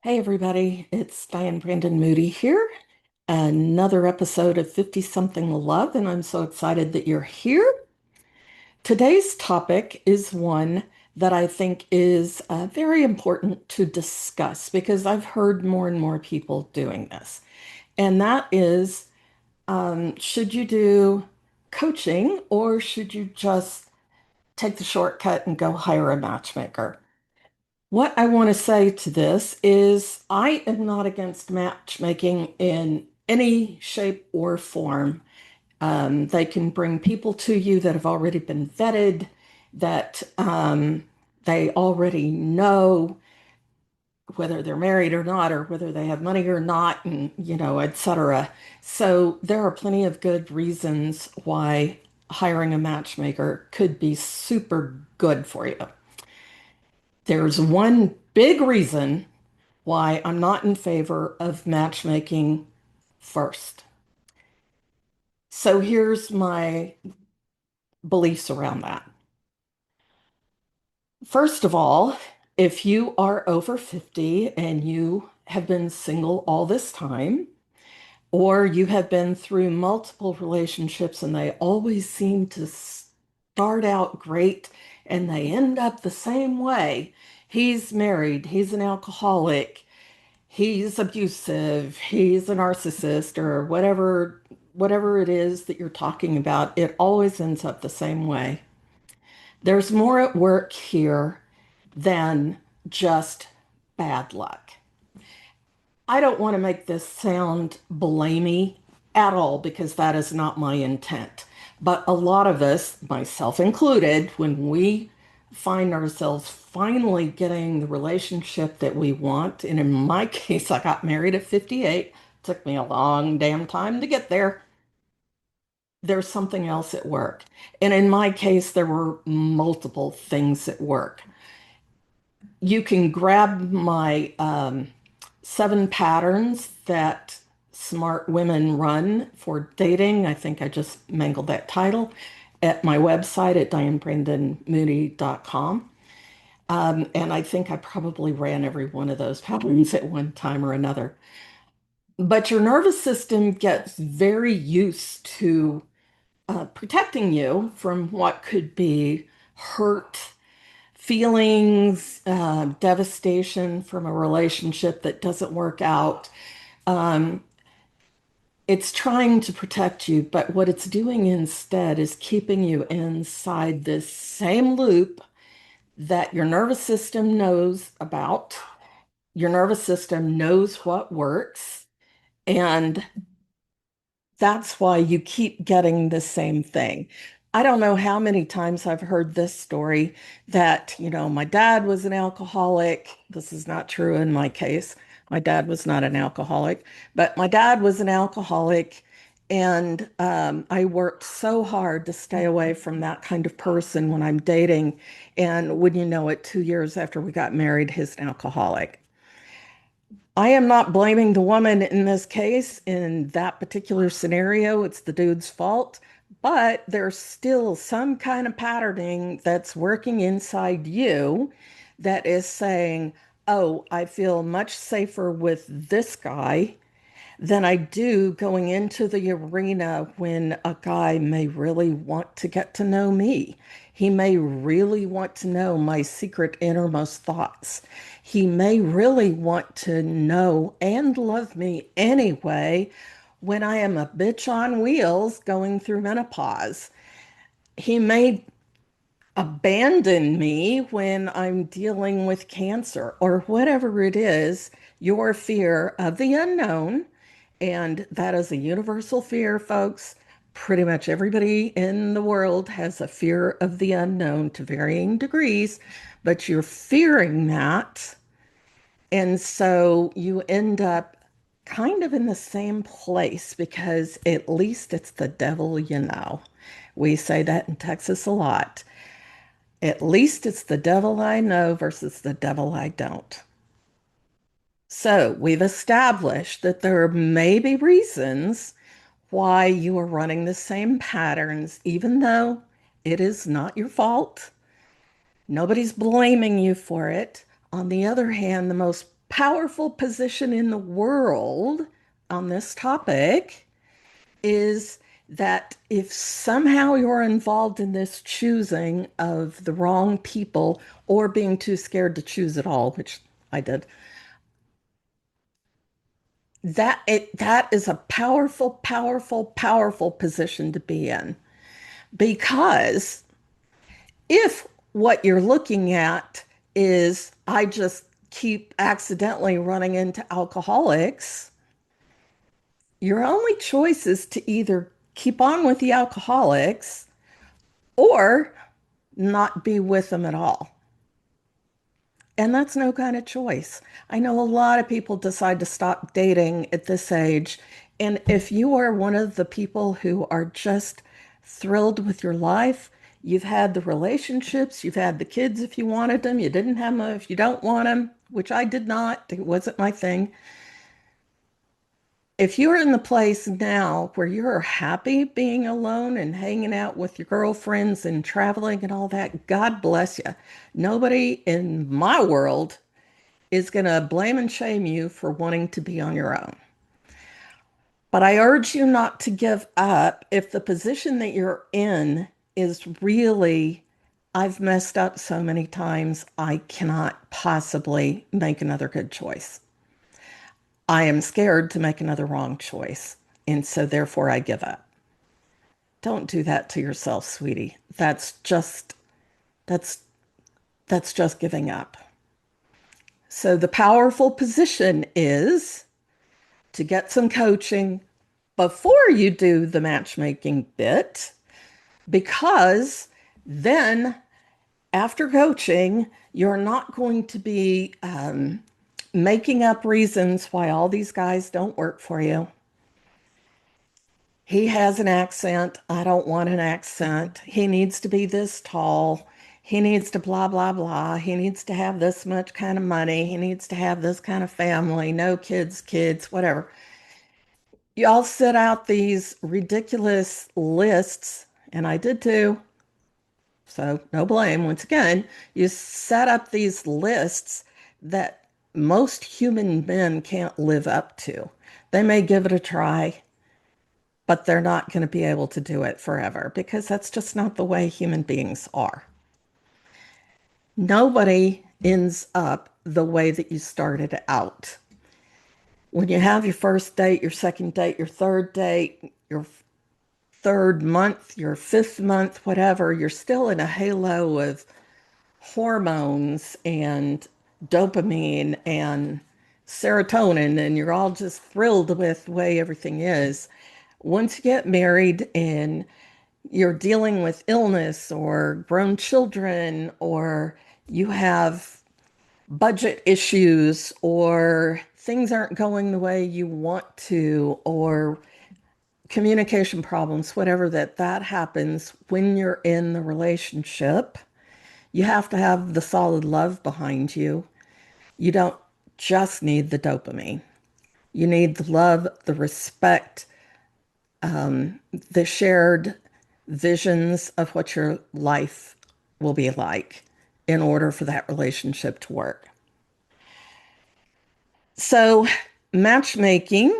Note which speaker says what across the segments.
Speaker 1: Hey everybody, it's Diane Brandon Moody here. Another episode of 50 Something Love, and I'm so excited that you're here. Today's topic is one that I think is very important to discuss because I've heard more and more people doing this. And that is, should you do coaching or should you just take the shortcut and go hire a matchmaker? What I want to say to this is I am not against matchmaking in any shape or form. They can bring people to you that have already been vetted, that they already know whether they're married or not, or whether they have money or not, and etc. So there are plenty of good reasons why hiring a matchmaker could be super good for you. There's one big reason why I'm not in favor of matchmaking first. So here's my beliefs around that. First of all, if you are over 50 and you have been single all this time, or you have been through multiple relationships and they always seem to start out great and they end up the same way. He's married, he's an alcoholic, he's abusive, he's a narcissist, or whatever it is that you're talking about, it always ends up the same way. There's more at work here than just bad luck. I don't want to make this sound blamey at all because that is not my intent. But a lot of us, myself included, when we find ourselves finally getting the relationship that we want, and in my case, I got married at 58, took me a long damn time to get there. There's something else at work. And in my case, there were multiple things at work. You can grab my 7 patterns that smart women run for dating. I think I just mangled that title at my website at dianebrandonmoody.com. And I think I probably ran every one of those patterns at one time or another. But your nervous system gets very used to protecting you from what could be hurt feelings, devastation from a relationship that doesn't work out. Um, it's trying to protect you, but what it's doing instead is keeping you inside this same loop that your nervous system knows about. Your nervous system knows what works, and that's why you keep getting the same thing. I don't know how many times I've heard this story that, my dad was an alcoholic. This is not true in my case. My dad was not an alcoholic, but my dad was an alcoholic. And I worked so hard to stay away from that kind of person when I'm dating. And wouldn't you know it, 2 years after we got married, he's an alcoholic. I am not blaming the woman in this case. In that particular scenario, it's the dude's fault. But there's still some kind of patterning that's working inside you that is saying, oh, I feel much safer with this guy than I do going into the arena when a guy may really want to get to know me. He may really want to know my secret innermost thoughts. He may really want to know and love me anyway when I am a bitch on wheels going through menopause. He may abandon me when I'm dealing with cancer or whatever it is, your fear of the unknown. And that is a universal fear, folks. Pretty much everybody in the world has a fear of the unknown to varying degrees, but you're fearing that. And so you end up kind of in the same place because at least it's the devil you know. We say that in Texas a lot. At least it's the devil I know versus the devil I don't. So we've established that there may be reasons why you are running the same patterns, even though it is not your fault. Nobody's blaming you for it. On the other hand, the most powerful position in the world on this topic is that if somehow you're involved in this choosing of the wrong people or being too scared to choose at all, which I did, that is a powerful, powerful, powerful position to be in. Because if what you're looking at is I just keep accidentally running into alcoholics, your only choice is to either keep on with the alcoholics or not be with them at all. And that's no kind of choice. I know a lot of people decide to stop dating at this age. And if you are one of the people who are just thrilled with your life, you've had the relationships, you've had the kids if you wanted them, you didn't have them if you don't want them, which I did not, it wasn't my thing. If you're in the place now where you're happy being alone and hanging out with your girlfriends and traveling and all that, God bless you. Nobody in my world is going to blame and shame you for wanting to be on your own. But I urge you not to give up if the position that you're in is really, I've messed up so many times, I cannot possibly make another good choice. I am scared to make another wrong choice. And so therefore I give up. Don't do that to yourself, sweetie. That's that's just giving up. So the powerful position is to get some coaching before you do the matchmaking bit, because then after coaching, you're not going to be making up reasons why all these guys don't work for you. He has an accent. I don't want an accent. He needs to be this tall. He needs to blah, blah, blah. He needs to have this much kind of money. He needs to have this kind of family. No kids, whatever. Y'all set out these ridiculous lists, and I did too. So no blame. Once again, you set up these lists that most human men can't live up to. They may give it a try, but they're not going to be able to do it forever because that's just not the way human beings are. Nobody ends up the way that you started out. When you have your first date, your second date, your third date, your third month, your fifth month, whatever, you're still in a halo of hormones and dopamine and serotonin, and you're all just thrilled with the way everything is. Once you get married and you're dealing with illness or grown children, or you have budget issues, or things aren't going the way you want to, or communication problems, whatever, that happens when you're in the relationship. You have to have the solid love behind you. You don't just need the dopamine. You need the love, the respect, the shared visions of what your life will be like in order for that relationship to work. So, matchmaking,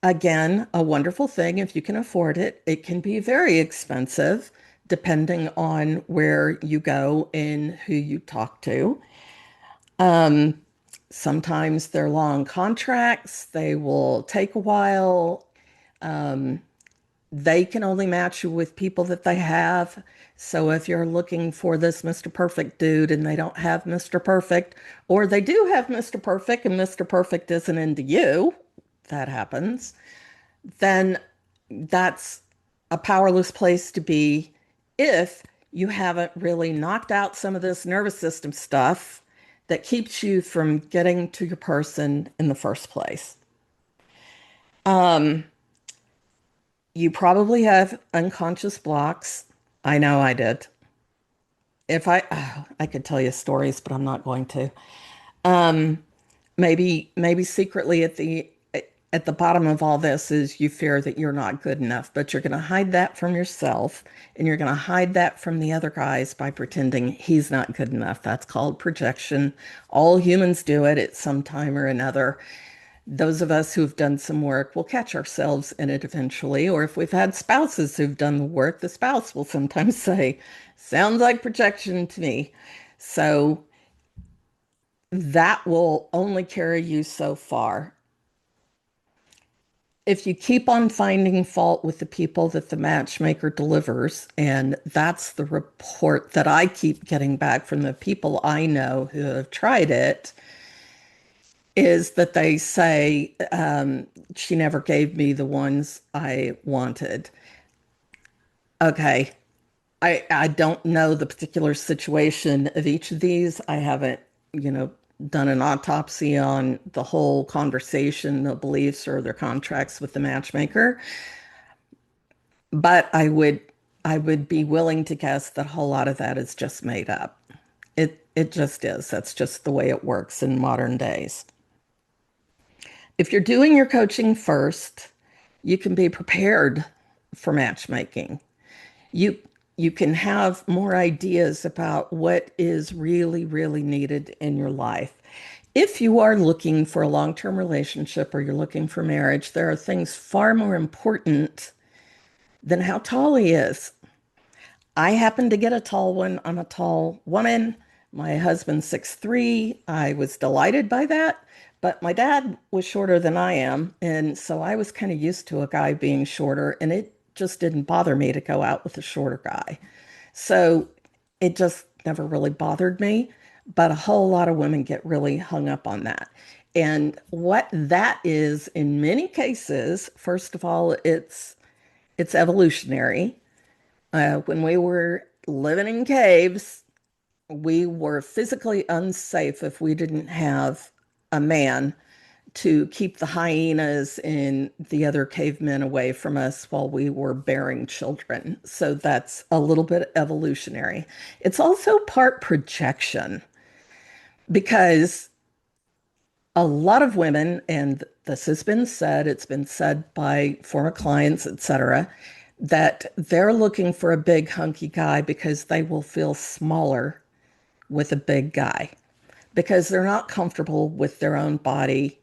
Speaker 1: again, a wonderful thing if you can afford it. It can be very expensive depending on where you go and who you talk to. Um, Sometimes they're long contracts, they will take a while. Um, they can only match you with people that they have. So if you're looking for this Mr. Perfect dude and they don't have Mr. Perfect, or they do have Mr. Perfect and Mr. Perfect isn't into you, that happens, then that's a powerless place to be if you haven't really knocked out some of this nervous system stuff that keeps you from getting to your person in the first place. Um, you probably have unconscious blocks. I know I did. If I could tell you stories, but I'm not going to. Um, maybe secretly at the at the bottom of all this is you fear that you're not good enough, but you're going to hide that from yourself and you're going to hide that from the other guys by pretending he's not good enough. That's called projection. All humans do it at some time or another. Those of us who've done some work will catch ourselves in it eventually. Or if we've had spouses who've done the work, the spouse will sometimes say, sounds like projection to me. So that will only carry you so far. If you keep on finding fault with the people that the matchmaker delivers, and that's the report that I keep getting back from the people I know who have tried it, is that they say, she never gave me the ones I wanted. Okay, I don't know the particular situation of each of these. I haven't, you know, done an autopsy on the whole conversation, the beliefs or their contracts with the matchmaker. But I would be willing to guess that a whole lot of that is just made up. It just is. That's just the way it works in modern days. If you're doing your coaching first, you can be prepared for matchmaking. You you can have more ideas about what is really, really needed in your life. If you are looking for a long-term relationship or you're looking for marriage, there are things far more important than how tall he is. I happen to get a tall one. I'm a tall woman. My husband's 6'3". I was delighted by that, but my dad was shorter than I am, and so I was kind of used to a guy being shorter, and it just didn't bother me to go out with a shorter guy. So it just never really bothered me, but a whole lot of women get really hung up on that. And what that is in many cases, first of all, it's evolutionary. When we were living in caves, we were physically unsafe if we didn't have a man to keep the hyenas and the other cavemen away from us while we were bearing children. So that's a little bit evolutionary. It's also part projection because a lot of women, and this has been said, it's been said by former clients, etc., that they're looking for a big hunky guy because they will feel smaller with a big guy because they're not comfortable with their own body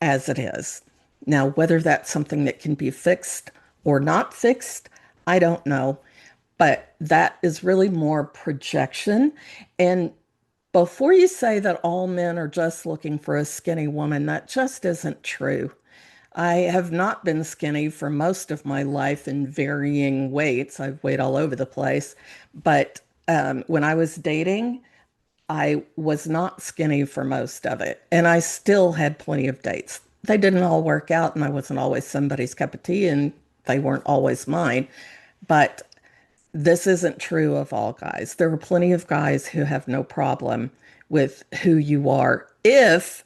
Speaker 1: as it is. Now, whether that's something that can be fixed or not fixed, I don't know. But that is really more projection. And before you say that all men are just looking for a skinny woman, that just isn't true. I have not been skinny for most of my life in varying weights. I've weighed all over the place. But when I was dating, I was not skinny for most of it, and I still had plenty of dates. They didn't all work out, and I wasn't always somebody's cup of tea, and they weren't always mine. But this isn't true of all guys. There are plenty of guys who have no problem with who you are if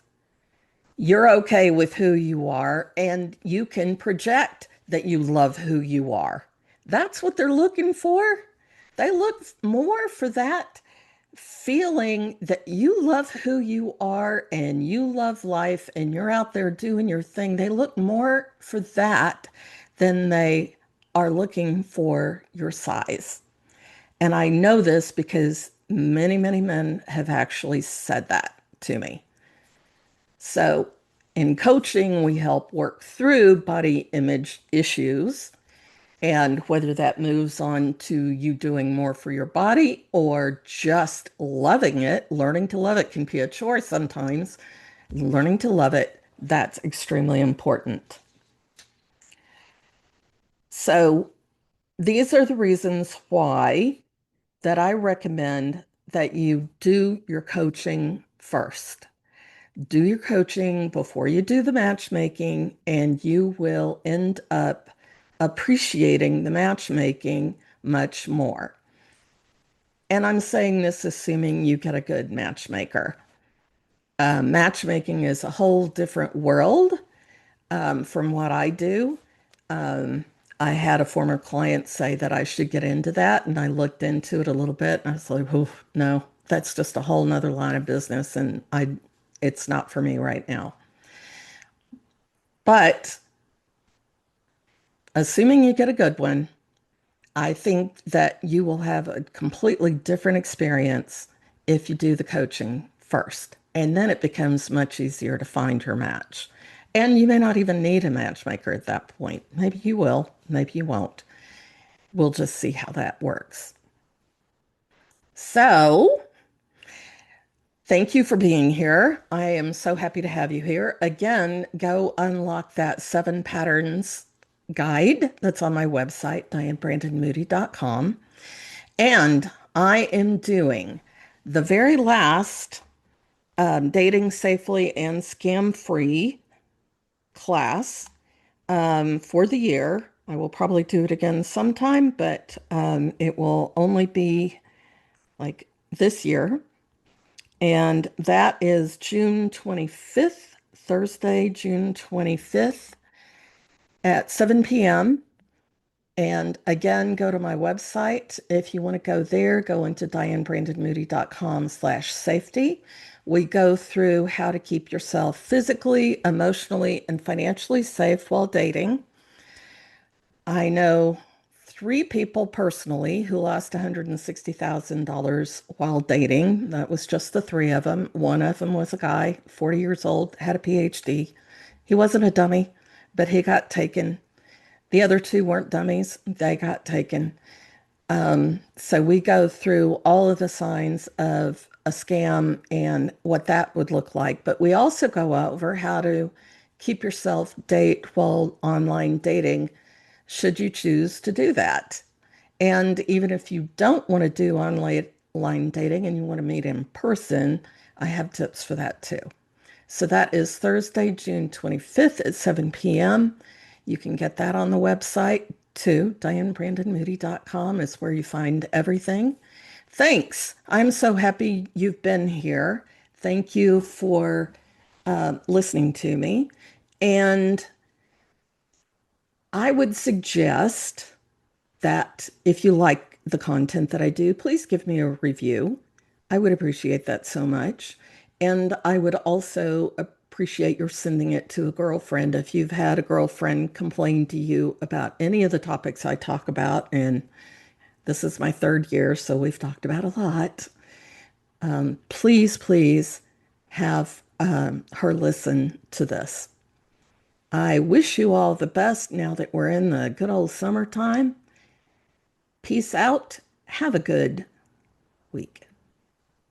Speaker 1: you're okay with who you are and you can project that you love who you are. That's what they're looking for. They look more for that feeling that you love who you are and you love life and you're out there doing your thing. They look more for that than they are looking for your size. And I know this because many, many men have actually said that to me. So in coaching, we help work through body image issues and whether that moves on to you doing more for your body or just loving it, learning to love it can be a chore sometimes. Learning to love it, that's extremely important. So these are the reasons why that I recommend that you do your coaching first. Do your coaching before you do the matchmaking, and you will end up appreciating the matchmaking much more. And I'm saying this assuming you get a good matchmaker. Matchmaking is a whole different world from what I do. Um, I had a former client say that I should get into that, and I looked into it a little bit, and I was like, "Oh, no, that's just a whole nother line of business, and it's not for me right now." But assuming you get a good one, I think that you will have a completely different experience if you do the coaching first. And then it becomes much easier to find your match. And you may not even need a matchmaker at that point. Maybe you will, maybe you won't. We'll just see how that works. So, thank you for being here. I am so happy to have you here. Again, go unlock that 7 patterns guide that's on my website, dianebrandonmoody.com. And I am doing the very last dating safely and scam free class for the year. I will probably do it again sometime, but it will only be like this year. And that is June 25th, Thursday, June 25th at 7 p.m. And again, go to my website. If you want to go there, go into dianebrandonmoody.com/safety. We go through how to keep yourself physically, emotionally, and financially safe while dating. I know 3 people personally who lost $160,000 while dating. That was just the 3 of them. One of them was a guy, 40 years old, had a PhD. He wasn't a dummy, but he got taken. The other 2 weren't dummies. They got taken. So we go through all of the signs of a scam and what that would look like. But we also go over how to keep yourself date while online dating, should you choose to do that. And even if you don't want to do online dating and you want to meet in person, I have tips for that too. So that is Thursday, June 25th at 7 p.m. You can get that on the website too. DianeBrandonMoody.com is where you find everything. Thanks. I'm so happy you've been here. Thank you for listening to me. And I would suggest that if you like the content that I do, please give me a review. I would appreciate that so much. And I would also appreciate your sending it to a girlfriend if you've had a girlfriend complain to you about any of the topics I talk about. And this is my 3rd year, so we've talked about a lot. Please, please have her listen to this. I wish you all the best now that we're in the good old summertime. Peace out. Have a good week.